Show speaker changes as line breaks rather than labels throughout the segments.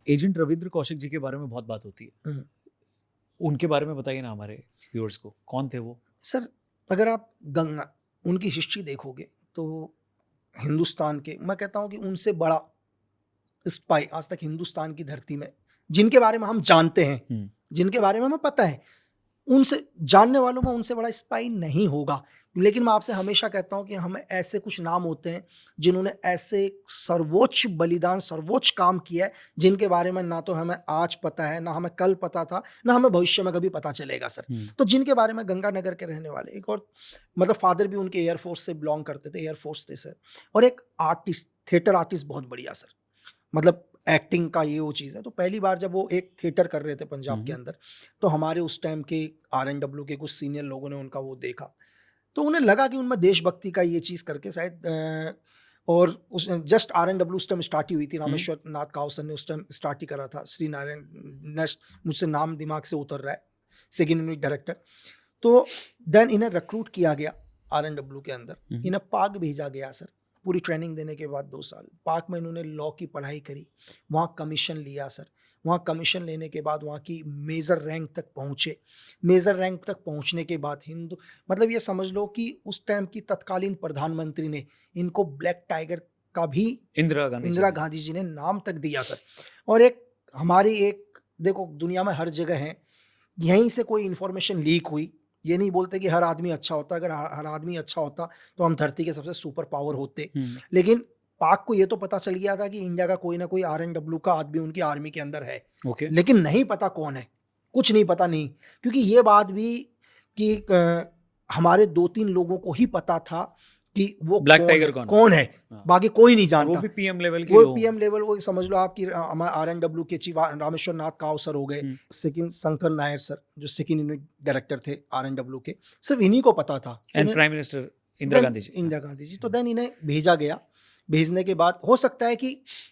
Agent Ravindra Kaushik ji के बारे में बहुत बात होती है, उनके बारे में बताइए ना हमारे व्यूअर्स को, कौन थे वो?
सर अगर आप गंगा उनकी हिस्ट्री देखोगे तो हिंदुस्तान के, मैं कहता हूँ कि उनसे बड़ा स्पाई आज तक हिंदुस्तान की धरती में, जिनके बारे में हम जानते हैं, जिनके बारे में हमें पता है, उनसे जानने वालों में उनसे बड़ा स्पाई नहीं होगा। लेकिन मैं आपसे हमेशा कहता हूं कि हमें ऐसे कुछ नाम होते हैं जिन्होंने ऐसे सर्वोच्च बलिदान, सर्वोच्च काम किया है, जिनके बारे में ना तो हमें आज पता है, ना हमें कल पता था, ना हमें भविष्य में कभी पता चलेगा सर। तो जिनके बारे में, गंगानगर के रहने वाले, एक और मतलब फादर भी उनके एयरफोर्स से बिलोंग करते थे, एयरफोर्स थे सर, और एक आर्टिस्ट, थिएटर आर्टिस्ट बहुत बढ़िया सर, मतलब एक्टिंग का ये वो चीज़ है। तो पहली बार जब वो एक थिएटर कर रहे थे पंजाब के अंदर, तो हमारे उस टाइम के RNW के कुछ सीनियर लोगों ने उनका वो देखा, तो उन्हें लगा कि उनमें देशभक्ति का ये चीज़ करके शायद और उस जस्ट RNW उस टाइम स्टार्ट ही हुई थी, रामेश्वर नाथ काउसर ने उस टाइम स्टार्ट ही करा था, श्री नारायण नेक्स्ट, मुझसे नाम दिमाग से उतर रहा है, सेकेंड यूनिट डायरेक्टर। तो देन इन्हें रिक्रूट किया गया RNW के अंदर, इन्हें पाक भेजा गया सर, पूरी ट्रेनिंग देने के बाद 2 साल पाक में इन्होंने लॉ की पढ़ाई करी, वहाँ कमीशन लिया सर, वहाँ कमीशन लेने के बाद वहाँ की मेजर रैंक तक पहुँचे, मेजर रैंक तक पहुँचने के बाद हिंदू, मतलब ये समझ लो कि उस टाइम की तत्कालीन प्रधानमंत्री ने इनको ब्लैक टाइगर का भी, इंदिरा गांधी जी ने नाम तक दिया सर। और एक हमारी एक, देखो दुनिया में हर जगह है, यहीं से कोई इन्फॉर्मेशन लीक हुई, ये नहीं बोलते कि हर आदमी अच्छा होता, अगर हर आदमी अच्छा होता तो हम धरती के सबसे सुपर पावर होते, लेकिन पाक को ये तो पता चल गया था कि इंडिया का कोई ना कोई RNW का आदमी उनकी आर्मी के अंदर है, लेकिन नहीं पता कौन है, कुछ नहीं पता, नहीं, क्योंकि ये बात भी कि हमारे 2-3 लोगों को ही पता था कि वो ब्लैक टाइगर कौन है, बाकी कोई नहीं जानता। वो भी PM लेवल के, वो PM लेवल, वो समझ लो आपकी RNW के चीफ रामेश्वर नाथ काव सर हो गए, सेकंड शंकर नायर सर जो सेकंड यूनिट डायरेक्टर थे RNW के, सिर्फ इन्हीं को पता था, and prime minister Indira Gandhi ji. तो देन इन्हें भेजा गया, भेजने के बाद हो सकता है कि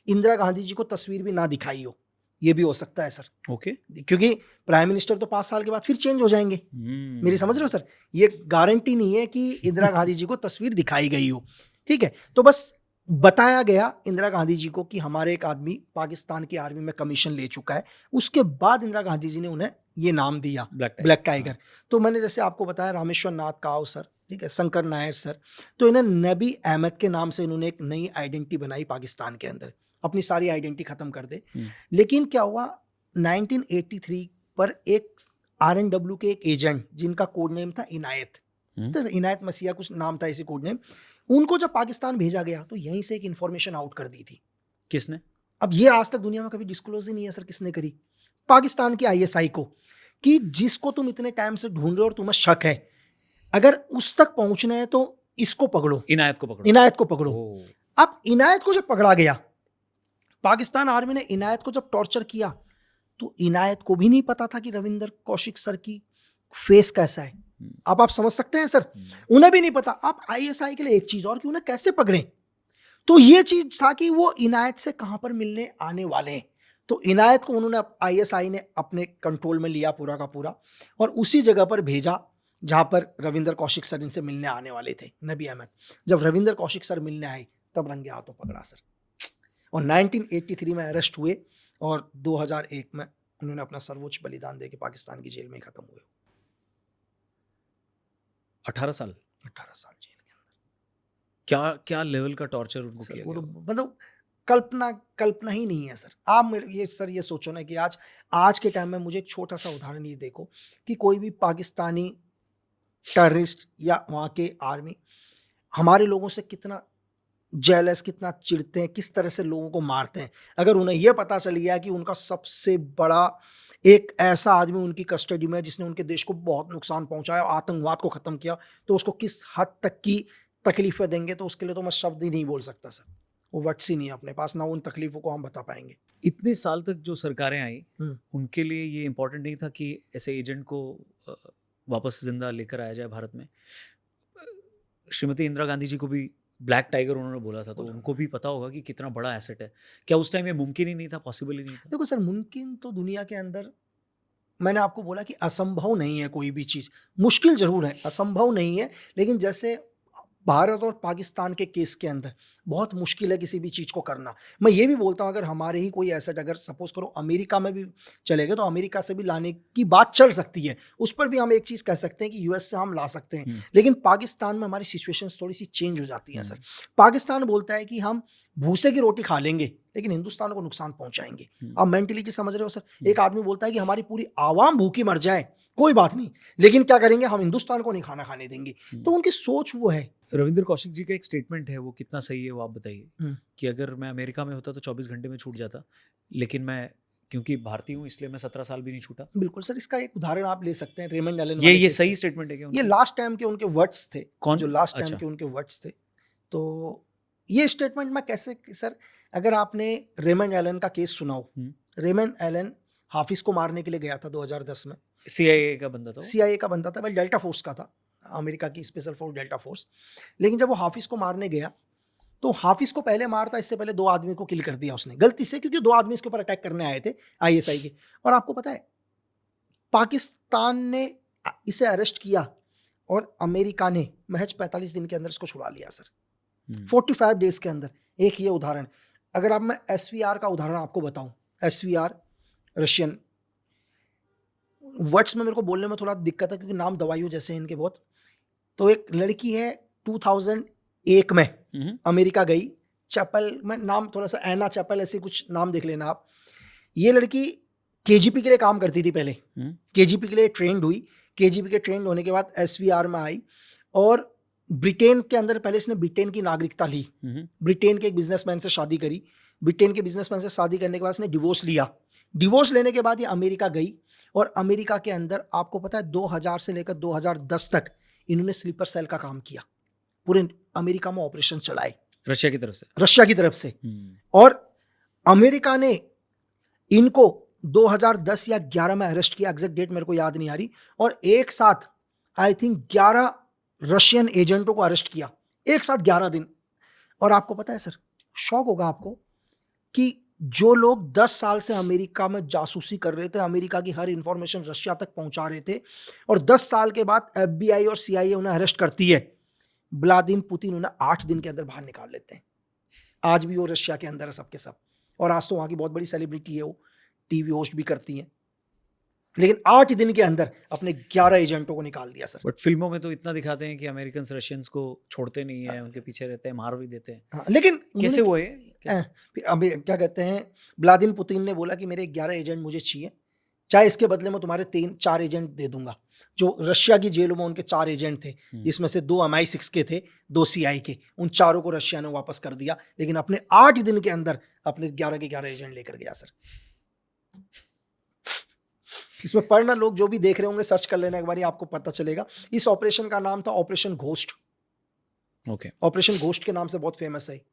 इंदिरा गांधी जी को तस्वीर भी ना दिखाई हो, ये भी हो सकता है सर, क्योंकि प्राइम मिनिस्टर तो 5 साल के बाद फिर चेंज हो जाएंगे, मेरी समझ रहे हो सर, ये गारंटी नहीं है कि इंदिरा गांधी जी को तस्वीर दिखाई गई हो, ठीक है। तो बस बताया गया इंदिरा गांधी जी को कि हमारे एक आदमी पाकिस्तान की आर्मी में कमीशन ले चुका है, उसके बाद इंदिरा गांधी जी ने उन्हें ये नाम दिया ब्लैक टाइगर। तो मैंने जैसे आपको बताया रामेश्वर नाथ काव सर, ठीक है, शंकर नायर सर, तो इन्हें नबी अहमद के नाम से इन्होंने एक नई आइडेंटिटी बनाई पाकिस्तान के अंदर, अपनी सारी आइडेंटिटी खत्म कर दे। लेकिन क्या हुआ, 1983 पर एक RNW के एक एजेंट जिनका कोड नेम था इनायत, तो इनायत मसीहा कुछ नाम था, इसी कोड नेम, उनको जब पाकिस्तान भेजा गया तो यहीं से एक इंफॉर्मेशन आउट कर दी थी। किसने? अब ये आज तक दुनिया में कभी डिस्क्लोज ही नहीं है सर, किसने करी? पाकिस्तान की ISI को, कि जिसको तुम इतने टाइम से ढूंढ रहे हो और तुम्हें शक है, अगर उस तक पहुंचना है तो इसको पकड़ो, इनायत को पकड़ो। अब इनायत को जब पकड़ा गया, पाकिस्तान आर्मी ने इनायत को जब टॉर्चर किया, तो इनायत को भी नहीं पता था कि रविंदर कौशिक सर की फेस कैसा है। अब आप समझ सकते हैं सर, उन्हें भी नहीं पता। आप ISI के लिए एक चीज और कि उन्हें कैसे पकड़े, तो ये चीज था कि वो इनायत से कहां पर मिलने आने वाले हैं। तो इनायत को उन्होंने ISI ने अपने कंट्रोल में लिया पूरा का पूरा, और उसी जगह पर भेजा जहां पर रविंदर कौशिक सर इनसे मिलने आने वाले थे, नबी अहमद। जब रविंदर कौशिक सर मिलने आए तब रंगे हाथों पकड़ा सर, और 1983 में अरेस्ट हुए, और 2001 में उन्होंने अपना सर्वोच्च बलिदान देके पाकिस्तान की जेल में खत्म हुए।
18 साल
जेल के अंदर।
क्या लेवल का टॉर्चर उनको किया गया?
मतलब कल्पना ही नहीं है सर। आप ये सोचो ना कि आज के टाइम में, मुझे एक छोटा सा उदाहरण ये देखो कि कोई भी पाकिस्तानी टेररिस्ट या वहाँ के आर्मी हमारे लोगों से कितना जेलस, कितना चिढ़ते हैं, किस तरह से लोगों को मारते हैं। अगर उन्हें यह पता चल गया कि उनका सबसे बड़ा एक ऐसा आदमी उनकी कस्टडी में जिसने उनके देश को बहुत नुकसान पहुंचाया, आतंकवाद को खत्म किया, तो उसको किस हद तक की तकलीफें देंगे, तो उसके लिए तो मैं शब्द ही नहीं बोल सकता सर, वो वर्ड्स ही नहीं है अपने पास, ना उन तकलीफों को हम बता पाएंगे।
इतने साल तक जो सरकारें आई, उनके लिए ये इम्पोर्टेंट नहीं था कि ऐसे एजेंट को वापस जिंदा लेकर आया जाए भारत में? श्रीमती इंदिरा गांधी जी को भी ब्लैक टाइगर उन्होंने बोला था, तो उनको भी पता होगा कि कितना बड़ा एसेट है। क्या उस टाइम ये मुमकिन ही नहीं था, पॉसिबल ही नहीं था?
देखो सर, मुमकिन तो दुनिया के अंदर, मैंने आपको बोला कि असंभव नहीं है कोई भी चीज़, मुश्किल जरूर है, असंभव नहीं है। लेकिन जैसे भारत और पाकिस्तान के केस के अंदर बहुत मुश्किल है किसी भी चीज़ को करना। मैं ये भी बोलता हूँ अगर हमारे ही कोई एसेट अगर सपोज़ करो अमेरिका में भी चले गए तो अमेरिका से भी लाने की बात चल सकती है। उस पर भी हम एक चीज़ कह सकते हैं कि यूएस से हम ला सकते हैं। लेकिन पाकिस्तान में हमारी सिचुएशंस थोड़ी-सी चेंज हो जाती हैं सर। पाकिस्तान बोलता है कि हम भूसे की रोटी खा लेंगे लेकिन हिंदुस्तान को नुकसान पहुँचाएँगे। आप मेंटालिटी समझ रहे हो सर? एक आदमी बोलता है कि हमारी पूरी आवाम भूखी मर जाए, कोई बात नहीं, लेकिन क्या करेंगे हम हिंदुस्तान को नहीं खाना खाने देंगे। तो उनकी सोच वो है।
रविंद्र कौशिक जी का एक स्टेटमेंट है, वो कितना सही है वो आप बताइए कि अगर मैं अमेरिका में होता तो 24 घंटे में छूट जाता, लेकिन मैं क्योंकि भारतीय हूँ इसलिए मैं 17 साल भी नहीं छूटा।
बिल्कुल सर, इसका एक उदाहरण आप ले सकते हैं रेमंड एलन
ये
वाले केस
सही
से।
स्टेटमेंट है क्या
ये
उनका?
लास्ट टाइम के उनके वर्ड्स थे।
कौन?
जो लास्ट टाइम
अच्छा।
के उनके वर्ड्स थे। तो ये स्टेटमेंट मैं कैसे सर, अगर आपने रेमंड एलन का केस सुना हो, रेमंड एलन हाफिज को मारने के लिए गया था 2010 में।
CIA का बंदा था वो?
CIA का बंदा था, वह डेल्टा फोर्स का था, अमेरिका की स्पेशल फोर्स डेल्टा फोर्स। लेकिन जब वो हाफिज को मारने गया तो हाफिज को पहले मारता, इससे पहले 2 आदमी को किल कर दिया उसने गलती से, क्योंकि 2 आदमी इसके ऊपर अटैक करने आए थे ISI के। और आपको पता है पाकिस्तान ने इसे अरेस्ट किया और अमेरिका ने महज 45 दिन के अंदर इसको छुड़ा लिया सर, 45 डेज के अंदर। एक ये उदाहरण। अगर आप मैं SVR का उदाहरण आपको बताऊं, SVR रशियन वर्ड्स में मेरे को बोलने में थोड़ा दिक्कत है क्योंकि नाम दवाइयों जैसे हैं इनके बहुत। तो एक लड़की है 2001 में अमेरिका गई, चैपल में नाम थोड़ा सा, एना चैपल ऐसे कुछ नाम देख लेना आप। ये लड़की KGP के लिए काम करती थी पहले, KGP के लिए ट्रेंड हुई, KGP के ट्रेंड होने के बाद SVR में आई और ब्रिटेन के अंदर पहले इसने ब्रिटेन की नागरिकता ली, ब्रिटेन के एक बिजनेसमैन से शादी करी, ब्रिटेन के बिजनेसमैन से शादी करने के बाद इसने डिवोर्स लिया, डिवोर्स लेने के बाद ये अमेरिका गई और अमेरिका के अंदर आपको पता है 2000 से लेकर 2010 तक इन्होंने स्लीपर सेल का काम किया, पूरे अमेरिका में ऑपरेशन चलाए
रशिया की तरफ से,
रशिया की तरफ से। और अमेरिका ने इनको 2010 या 11 में अरेस्ट किया, एग्जैक्ट डेट मेरे को याद नहीं आ रही, और एक साथ आई थिंक 11 रशियन एजेंटों को अरेस्ट किया, एक साथ 11 दिन। और आपको पता है सर, शौक होगा आपको कि जो लोग 10 साल से अमेरिका में जासूसी कर रहे थे, अमेरिका की हर इंफॉर्मेशन रशिया तक पहुंचा रहे थे, और 10 साल के बाद FBI और CIA उन्हें अरेस्ट करती है, व्लादिमीर पुतिन उन्हें 8 दिन के अंदर बाहर निकाल लेते हैं। आज भी वो रशिया के अंदर है सबके सब, और आज तो वहाँ की बहुत बड़ी सेलिब्रिटी है, वो TV होस्ट भी करती हैं, लेकिन 8 दिन के अंदर अपने 11 एजेंटों को निकाल दिया सर।
बट फिल्मों में तो इतना दिखाते हैं कि अमेरिकन रशियंस को छोड़ते नहीं है, उनके पीछे रहते हैं, मार भी देते हैं।
हाँ, लेकिन
कैसे वो है?
अभी क्या कहते हैं, व्लादिमीर पुतिन ने बोला कि मेरे 11 एजेंट मुझे चाहिए, चाहे इसके बदले में तुम्हारे 3-4 एजेंट दे दूंगा। जो रशिया की जेलों में उनके 4 एजेंट थे, जिसमें से 2 MI6 के थे, 2 CI के, उन चारों को रशिया ने वापस कर दिया, लेकिन अपने 8 दिन के अंदर अपने 11 के 11 एजेंट लेकर गया सर। इसमें पढ़ना, लोग जो भी देख रहे होंगे सर्च कर लेना एक बार, आपको पता चलेगा। इस ऑपरेशन का नाम था operation ghost.
Okay.
Operation ghost के नाम से बहुत फेमस है।